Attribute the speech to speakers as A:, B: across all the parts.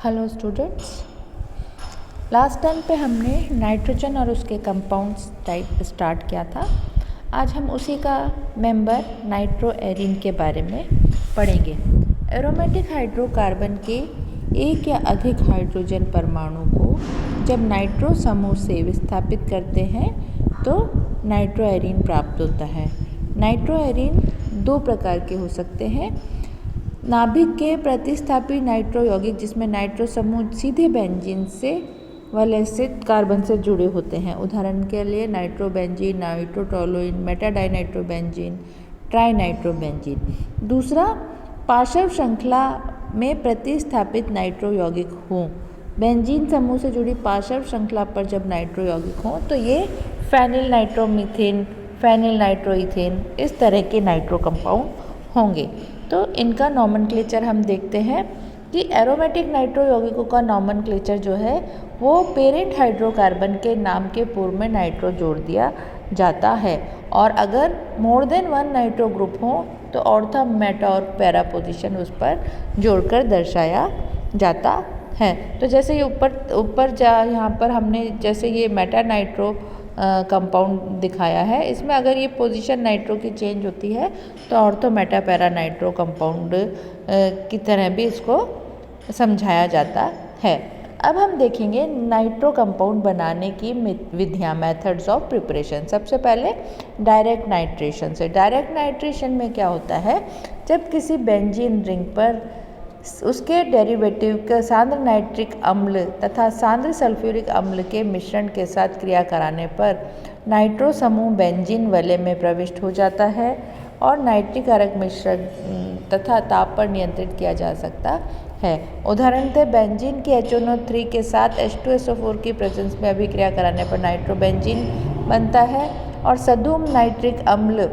A: Hello students, last time पे हमने nitrogen और उसके कंपाउंड्स टाइप स्टार्ट किया था। आज हम उसी का मेंबर नाइट्रोएरिन के बारे में पढ़ेंगे। एरोमेटिक हाइड्रोकार्बन के एक या अधिक हाइड्रोजन परमाणु को जब नाइट्रो समूह से विस्थापित करते हैं तो नाइट्रोएरिन प्राप्त होता है। नाइट्रोएरिन दो प्रकार के हो सकते हैं। नाभिक के प्रतिस्थापी नाइट्रो यौगिक जिसमें नाइट्रो समूह सीधे बेंजीन से वाले से कार्बन से जुड़े होते हैं। उदाहरण के लिए नाइट्रोबेंजीन, नाइट्रोटोलुइन, मेटाडाइनाइट्रोबेंजीन, ट्राइनाइट्रोबेंजीन। दूसरा, पार्श्व श्रृंखला में प्रतिस्थापित नाइट्रो यौगिक हों। बेंजीन समूह से जुड़ी पार्श्व श्रृंखला पर जब नाइट्रो यौगिक हों तो ये फेनिल नाइट्रोमीथेन, फेनिल नाइट्रोइथेन इस तरह के नाइट्रो कंपाउंड होंगे। तो इनका नॉमेनक्लेचर हम देखते हैं कि एरोमेटिक नाइट्रो यौगिकों का नॉमेनक्लेचर जो है वो पेरेंट हाइड्रोकार्बन के नाम के पूर्व में नाइट्रो जोड़ दिया जाता है, और अगर more than one nitro group हो तो ऑर्थो, मेटा और पैरा पोजीशन उस पर जोड़कर दर्शाया जाता है। तो जैसे ये ऊपर यहाँ पर हमने जैसे ये मेटा नाइट्रो कंपाउंड दिखाया है, इसमें अगर ये पोजीशन नाइट्रो की चेंज होती है तो ortho, Meta, para nitro compound की तरह भी इसको समझाया जाता है। अब हम देखेंगे नाइट्रो कंपाउंड बनाने की विधियाँ, मेथड्स ऑफ प्रिपरेशन। सबसे पहले डायरेक्ट नाइट्रेशन से। डायरेक्ट नाइट्रेशन में क्या होता है, जब किसी बेंजीन रिंग पर उसके डेरिवेटिव का सांद्र नाइट्रिक अम्ल तथा सांद्र सल्फ्यूरिक अम्ल के मिश्रण के साथ क्रिया कराने पर नाइट्रो समूह बेंजीन वलय में प्रविष्ट हो जाता है और नाइट्रिक कारक मिश्रण तथा ताप पर नियंत्रित किया जा सकता है। उदाहरण थे बेंजीन की HNO3 के साथ H2SO4 की प्रेजेंस में अभिक्रिया कराने पर नाइट्रोबेंजीन बनता है, और सधूम नाइट्रिक अम्ल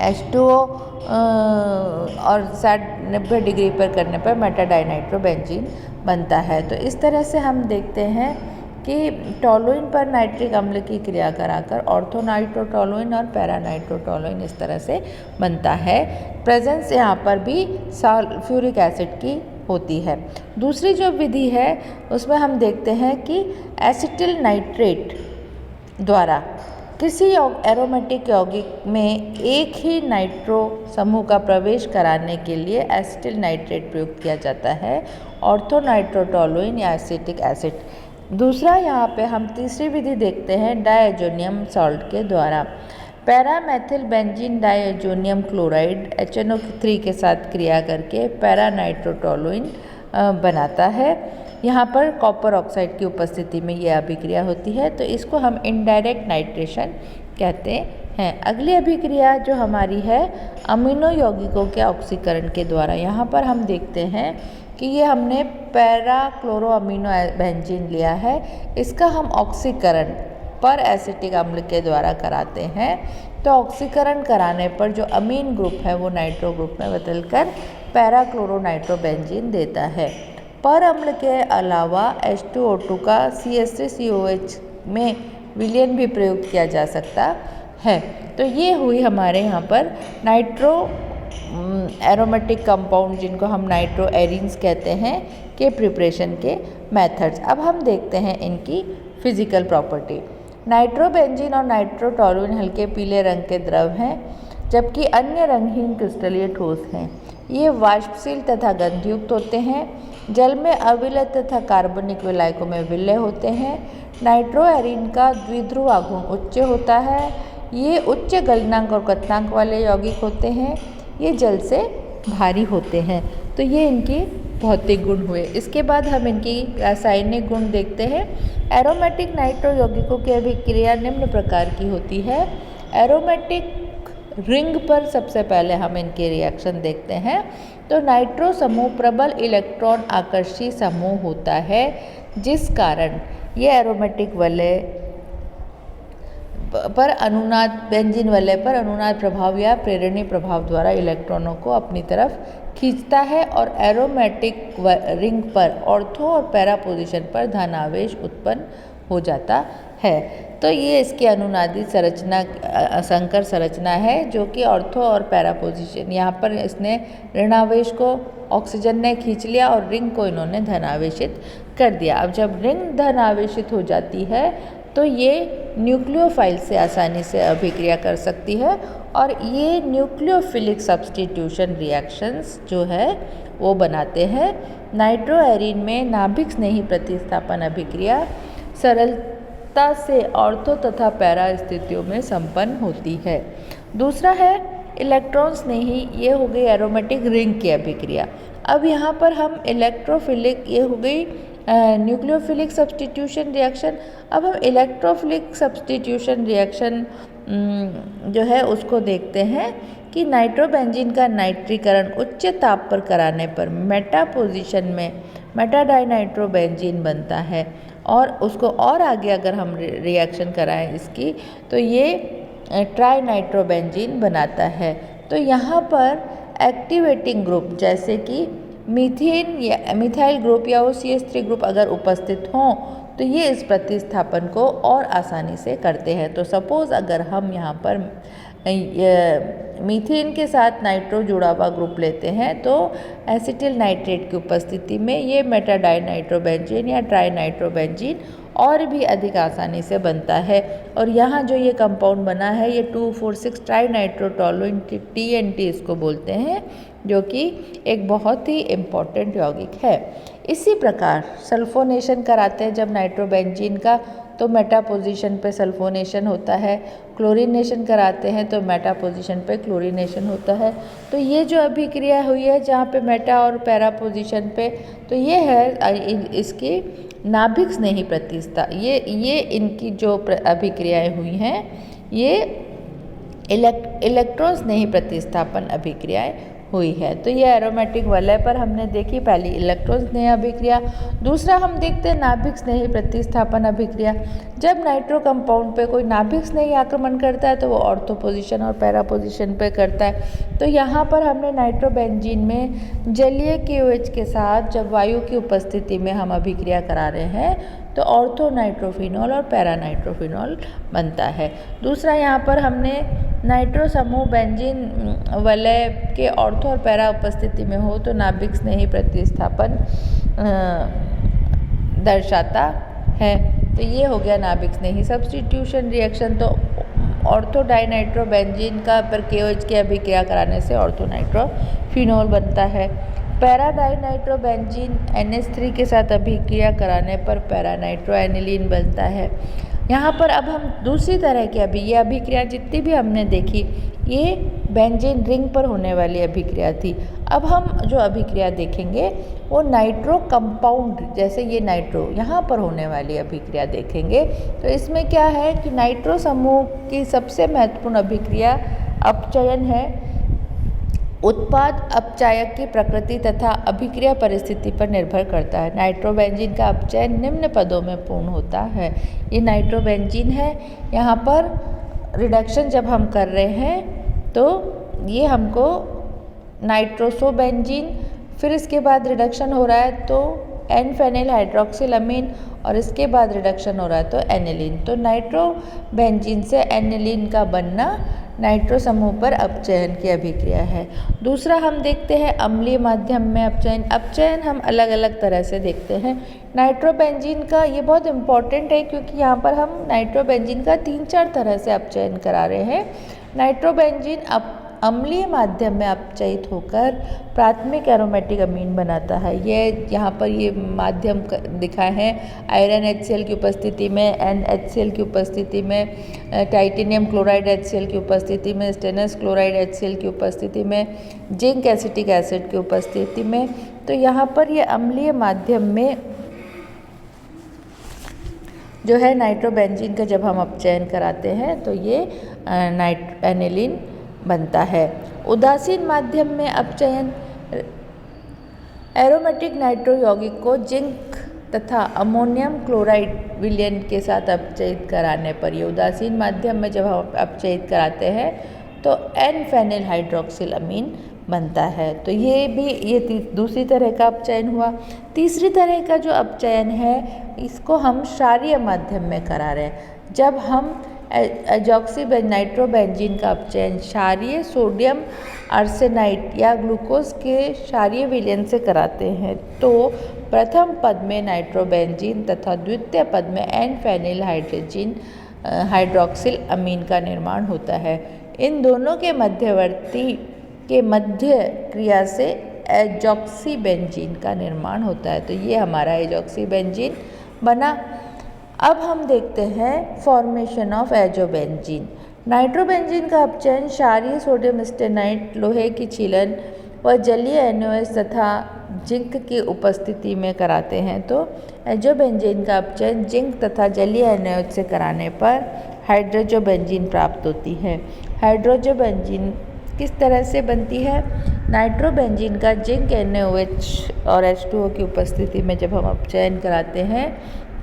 A: H2O और 90 डिग्री पर करने पर मेटाडाइनाइट्रोबेंजीन बनता है। तो इस तरह से हम देखते हैं कि टोलुइन पर नाइट्रिक अम्ल की क्रिया कराकर ऑर्थोनाइट्रोटोलुइन और पैरानाइट्रोटोलुइन इस तरह से बनता है। प्रेजेंस यहाँ पर भी सल्फ्यूरिक एसिड की होती है। दूसरी जो विधि है उसमें हम देखते हैं कि एसिटिल नाइट्रेट द्वारा किसी एरोमेटिक यौगिक में एक ही नाइट्रो समूह का प्रवेश कराने के लिए एसिटिल नाइट्रेट प्रयुक्त किया जाता है, ऑर्थोनाइट्रोटोलुइन या एसिटिक एसिड। दूसरा यहाँ पे हम तीसरी विधि देखते हैं डायजोनियम सॉल्ट के द्वारा। पैरामेथिल बेंजीन डायजोनियम क्लोराइड HNO3 के साथ क्रिया करके पैरानाइट्रोटोलुइन बनाता है। यहाँ पर कॉपर ऑक्साइड की उपस्थिति में यह अभिक्रिया होती है, तो इसको हम इनडायरेक्ट नाइट्रेशन कहते हैं। अगली अभिक्रिया जो हमारी है अमीनो यौगिकों के ऑक्सीकरण के द्वारा। यहाँ पर हम देखते हैं कि ये हमने पैरा क्लोरो अमीनो बेंजीन लिया है, इसका हम ऑक्सीकरण पर एसिटिक अम्ल के द्वारा कराते हैं। तो ऑक्सीकरण कराने पर जो अमीन ग्रुप है वो नाइट्रो ग्रुप में बदलकर पैरा क्लोरो नाइट्रोबेंजीन देता है। पर अम्ल के अलावा H2O2 का CH3COH में विलयन भी प्रयुक्त किया जा सकता है। तो ये हुई हमारे यहाँ पर नाइट्रो एरोमेटिक कंपाउंड जिनको हम नाइट्रो एरिन्स कहते हैं के प्रिपरेशन के मेथड्स। अब हम देखते हैं इनकी फिजिकल प्रॉपर्टी। नाइट्रोबेंजीन और नाइट्रोटोलुइन हल्के पीले रंग के द्रव हैं, जबकि अन्य रंगहीन क्रिस्टलीय ठोस हैं। ये वाष्पशील तथा गंधयुक्त होते हैं, जल में अविलय तथा कार्बनिक विलायकों में विलय होते हैं। नाइट्रोएरिन का द्विध्रुव आघूर्ण उच्च होता है। ये उच्च गलनांक और कथनांक वाले यौगिक होते हैं। ये जल से भारी होते हैं। तो ये इनकी भौतिक गुण हुए। इसके बाद हम इनकी रासायनिक गुण देखते हैं। एरोमेटिक नाइट्रो यौगिकों की अभिक्रिया निम्न प्रकार की होती है। एरोमेटिक रिंग पर सबसे पहले हम इनके रिएक्शन देखते हैं। तो नाइट्रो समूह प्रबल इलेक्ट्रॉन आकर्षी समूह होता है, जिस कारण ये एरोमेटिक वलय पर अनुनाद बेंजीन वलय पर अनुनाद प्रभाव या प्रेरणीय प्रभाव द्वारा इलेक्ट्रॉनों को अपनी तरफ खींचता है, और एरोमेटिक रिंग पर ऑर्थो और पैरा पोजीशन पर धनावेश उत्पन्न हो जाता है। तो ये इसकी अनुनादित संरचना संकर संरचना है जो कि ऑर्थो और पैरा पोजीशन, यहाँ पर इसने ऋणावेश को ऑक्सीजन ने खींच लिया और रिंग को इन्होंने धनावेशित कर दिया। अब जब रिंग धनावेशित हो जाती है तो ये न्यूक्लियोफाइल से आसानी से अभिक्रिया कर सकती है और ये न्यूक्लियोफिलिक सब्स्टिट्यूशन रिएक्शंस जो है वो बनाते हैं। नाइट्रोएरीन में नाभिक स्नेही प्रतिस्थापन अभिक्रिया सरलता से ऑर्थो तथा पैरा स्थितियों में संपन्न होती है। दूसरा है इलेक्ट्रॉन स्नेही, ये हो गई एरोमेटिक रिंग की अभिक्रिया। अब यहाँ पर हम इलेक्ट्रोफिलिक, ये हो गई न्यूक्लियोफिलिक सब्स्टिट्यूशन रिएक्शन। अब हम इलेक्ट्रोफिलिक सब्स्टिट्यूशन रिएक्शन जो है उसको देखते हैं कि नाइट्रोबेंजीन का नाइट्रीकरण उच्च ताप पर कराने पर मेटा पोजीशन में मेटा डाइनाइट्रोबेंजीन बनता है और उसको और आगे अगर हम रिएक्शन कराएं इसकी तो ये ट्राई नाइट्रोबेंजीन बनाता है। तो यहाँ पर एक्टिवेटिंग ग्रुप जैसे कि मीथेन या मिथाइल ग्रुप या OCH3 ग्रुप अगर उपस्थित हों तो ये इस प्रतिस्थापन को और आसानी से करते हैं। तो सपोज़ अगर हम यहाँ पर मीथेन के साथ नाइट्रो जुड़ा हुआ ग्रुप लेते हैं तो एसिटिल नाइट्रेट की उपस्थिति में ये मेटा डाइनाइट्रोबेंजीन या ट्राई नाइट्रोबेंजीन और भी अधिक आसानी से बनता है। और यहाँ जो ये कंपाउंड बना है ये 2,4,6 ट्राई नाइट्रोटोलुइन TNT इसको बोलते हैं, जो कि एक बहुत ही इम्पॉर्टेंट यौगिक है। इसी प्रकार सल्फोनेशन कराते हैं जब नाइट्रोबेंजीन का तो मेटा पोजीशन पे सल्फोनेशन होता है, क्लोरीनेशन कराते हैं तो मेटा पोजीशन पे क्लोरीनेशन होता है। तो ये जो अभिक्रिया हुई है जहाँ पे मेटा और पैरा पोजीशन पे, तो ये है इसकी नाभिक स्नेही प्रतिस्था, ये इनकी जो अभिक्रियाएँ हुई हैं ये इलेक्ट्रॉन स्नेही प्रतिस्थापन अभिक्रियाएँ हुई है। तो ये एरोमेटिक वलय पर हमने देखी पहली इलेक्ट्रॉन स्नेही अभिक्रिया। दूसरा हम देखते हैं नाभिक स्नेही प्रतिस्थापन अभिक्रिया। जब नाइट्रो कंपाउंड पे कोई नाभिक स्नेही आक्रमण करता है तो वो ऑर्थो पोजीशन और पैरा पोजीशन पे करता है। तो यहाँ पर हमने नाइट्रोबेंजीन में जलीय KOH के साथ जब वायु की उपस्थिति में हम अभिक्रिया करा रहे हैं तो ऑर्थो नाइट्रोफिनॉल और पैरा नाइट्रोफिनॉल बनता है। दूसरा यहाँ पर हमने नाइट्रो समूह बेंजीन वलय के ऑर्थो और पैरा उपस्थिति में हो तो नाभिक स्नेही प्रतिस्थापन दर्शाता है। तो ये हो गया नाभिक स्नेही सब्स्टिट्यूशन रिएक्शन। तो ऑर्थो डाइनाइट्रोबेंजीन का पर KOH की अभिक्रिया कराने से ऑर्थो नाइट्रोफिनॉल बनता है। पैरा डाइनाइट्रोबेंजीन NH3 के साथ अभिक्रिया कराने पर पैरा नाइट्रो एनिलीन बनता है। यहाँ पर अब हम दूसरी तरह की ये अभिक्रिया जितनी भी हमने देखी ये बेंजीन रिंग पर होने वाली अभिक्रिया थी। अब हम जो अभिक्रिया देखेंगे वो नाइट्रो कंपाउंड, जैसे ये नाइट्रो यहाँ पर होने वाली अभिक्रिया देखेंगे। तो इसमें क्या है कि नाइट्रो समूह की सबसे महत्वपूर्ण अभिक्रिया अपचयन है। उत्पाद अपचायक की प्रकृति तथा अभिक्रिया परिस्थिति पर निर्भर करता है। नाइट्रोबेंजीन का अपचयन निम्न पदों में पूर्ण होता है। ये नाइट्रोबेंजीन है, यहाँ पर रिडक्शन जब हम कर रहे हैं तो ये हमको नाइट्रोसोबेंजीन, फिर इसके बाद रिडक्शन हो रहा है तो N-फेनिल हाइड्रोक्सिलअमीन और इसके बाद रिडक्शन हो रहा है तो एनिलीन। तो नाइट्रोबेंजीन से एनिलीन का बनना नाइट्रो समूह पर अपचयन की अभिक्रिया है। दूसरा हम देखते हैं अम्लीय माध्यम में अपचयन। अपचयन हम अलग अलग तरह से देखते हैं। नाइट्रोबेंजीन का ये बहुत इम्पॉर्टेंट है क्योंकि यहाँ पर हम नाइट्रोबेंजीन का 3-4 तरह से अपचयन करा रहे हैं। नाइट्रोबेंजीन अम्लीय माध्यम में अपचयित होकर प्राथमिक एरोमेटिक अमीन बनाता है। ये यहाँ पर ये माध्यम दिखाए हैं आयरन HCl की उपस्थिति में, NHCl की उपस्थिति में, टाइटेनियम क्लोराइड HCl की उपस्थिति में, स्टेनस क्लोराइड HCl की उपस्थिति में, जिंक एसिटिक एसिड की उपस्थिति में। तो यहाँ पर ये अम्लीय माध्यम में जो है नाइट्रोबेंजीन का जब हम अपचयन कराते हैं तो ये एनिलीन बनता है। उदासीन माध्यम में अपचयन एरोमेटिक नाइट्रो यौगिक को जिंक तथा अमोनियम क्लोराइड विलयन के साथ अपचयित कराने पर, ये उदासीन माध्यम में जब हम अपचयित कराते हैं तो N-फेनिल हाइड्रोक्सिलअमीन बनता है। तो ये दूसरी तरह का अपचयन हुआ। तीसरी तरह का जो अपचयन है इसको हम क्षारीय माध्यम में करा रहे हैं। जब हम नाइट्रोबेंजीन का अपचयन क्षारीय सोडियम आर्सेनाइड या ग्लूकोज के क्षारीय विलयन से कराते हैं तो प्रथम पद में नाइट्रोबेंजीन तथा द्वितीय पद में एन फेनिल हाइड्रोक्सिल अमीन का निर्माण होता है। इन दोनों के मध्यवर्ती के मध्य क्रिया से एजॉक्सीबेंजीन का निर्माण होता है। तो ये हमारा एजॉक्सीबेंजीन बना। अब हम देखते हैं फॉर्मेशन ऑफ एजोबेंजीन। नाइट्रोबेंजीन का अपचयन क्षारीय सोडियम स्टेनाइट, लोहे की छीलन व जलीय NaOH तथा जिंक की उपस्थिति में कराते हैं तो एजोबेंजीन का अपचयन जिंक तथा जलीय NaOH से कराने पर हाइड्रोजोबेंजीन प्राप्त होती है। हाइड्रोजोबेंजीन किस तरह से बनती है? नाइट्रोबेंजीन का जिंक NaOH और H2O की उपस्थिति में जब हम अपचयन कराते हैं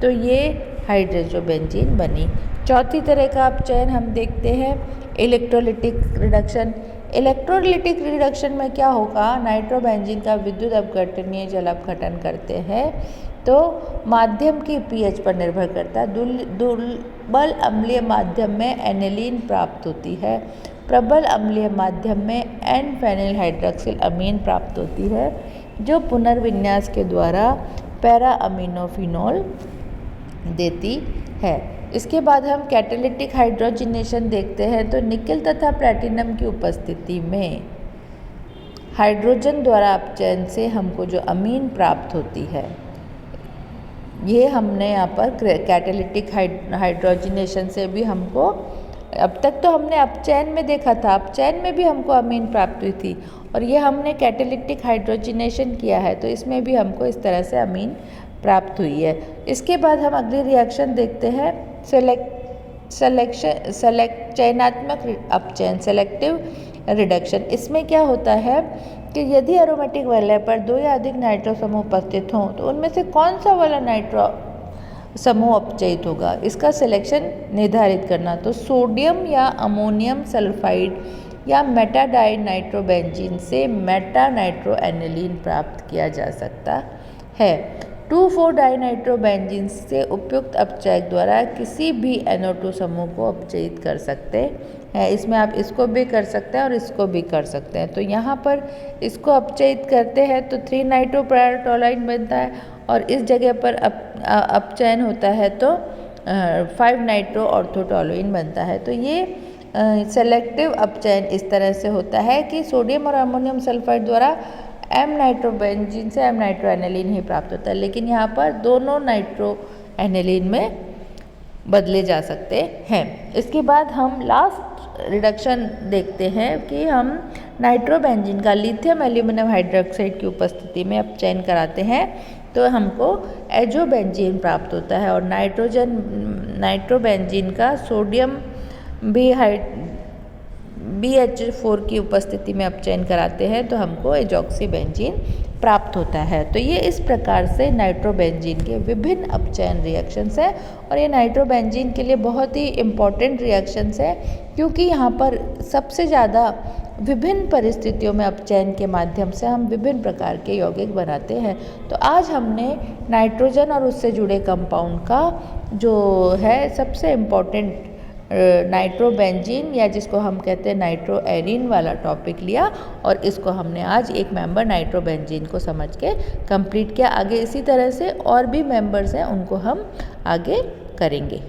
A: तो ये हाइड्रोजोबेंजीन बनी। चौथी तरह का अपचयन हम देखते हैं इलेक्ट्रोलिटिक रिडक्शन। इलेक्ट्रोलिटिक रिडक्शन में क्या होगा? नाइट्रोबेंजीन का विद्युत अपघटनीय जल अपघटन करते हैं तो माध्यम की pH पर निर्भर करता है। दुर्बल अम्लीय माध्यम में एनिलीन प्राप्त होती है, प्रबल अम्लीय माध्यम में एन फेनिल हाइड्रोक्सिल अमीन प्राप्त होती है जो पुनर्विन्यास के द्वारा पैरा अमीनोफिनॉल देती है। इसके बाद हम कैटालिटिक हाइड्रोजनेशन देखते हैं तो निकेल तथा प्लैटिनम की उपस्थिति में हाइड्रोजन द्वारा अपचयन से हमको जो अमीन प्राप्त होती है ये हमने यहाँ पर कैटालिटिक हाइड्रोजनेशन से भी हमको, अब तक तो हमने अपचयन में देखा था, अपचयन में भी हमको अमीन प्राप्त हुई थी और ये हमने कैटालिटिक हाइड्रोजनेशन किया है तो इसमें भी हमको इस तरह से अमीन प्राप्त हुई है। इसके बाद हम अगली रिएक्शन देखते हैं चयनात्मक अपचयन, सेलेक्टिव रिडक्शन। इसमें क्या होता है कि यदि एरोमेटिक वलय पर दो या अधिक नाइट्रो समूह उपस्थित हों तो उनमें से कौन सा वाला नाइट्रो समूह अपचयित होगा, इसका सिलेक्शन निर्धारित करना। तो सोडियम या अमोनियम सल्फाइड या मेटाडाई नाइट्रोबेंजीन से मेटा नाइट्रो एनिलीन प्राप्त किया जा सकता है। 2,4-डाइनाइट्रोबेंजीन से उपयुक्त अपचयक द्वारा किसी भी NO2 समूह को अपचयित कर सकते हैं। इसमें आप इसको भी कर सकते हैं और इसको भी कर सकते हैं। तो यहाँ पर इसको अपचयित करते हैं तो 3-नाइट्रोपैराटोलाइन बनता है और इस जगह पर अपचयन होता है तो 5-नाइट्रो ऑर्थोटोलुइन बनता है। तो ये सेलेक्टिव अपचयन इस तरह से होता है कि सोडियम और अमोनियम सल्फाइड द्वारा एम नाइट्रोबेंजीन से एम नाइट्रो एनिलीन ही प्राप्त होता है, लेकिन यहाँ पर दोनों नाइट्रो एनिलीन में बदले जा सकते हैं। इसके बाद हम लास्ट रिडक्शन देखते हैं कि हम नाइट्रोबेंजीन का लिथियम एल्यूमिनियम हाइड्रोक्साइड की उपस्थिति में अपचयन कराते हैं तो हमको एजोबेंजीन प्राप्त होता है और नाइट्रोबेंजीन का सोडियम BH4 की उपस्थिति में अपचयन कराते हैं तो हमको एजॉक्सीबेंजीन प्राप्त होता है। तो ये इस प्रकार से नाइट्रोबेंजीन के विभिन्न अपचयन रिएक्शंस हैं और ये नाइट्रोबेंजीन के लिए बहुत ही इम्पॉर्टेंट रिएक्शंस है क्योंकि यहाँ पर सबसे ज़्यादा विभिन्न परिस्थितियों में अपचयन के माध्यम से हम विभिन्न प्रकार के यौगिक बनाते हैं। तो आज हमने नाइट्रोजन और उससे जुड़े कंपाउंड का जो है सबसे इम्पॉर्टेंट नाइट्रोबेंजीन या जिसको हम कहते हैं नाइट्रो एरीन वाला टॉपिक लिया और इसको हमने आज एक मेंबर नाइट्रोबेंजीन को समझ के कंप्लीट किया। आगे इसी तरह से और भी मेंबर्स हैं उनको हम आगे करेंगे।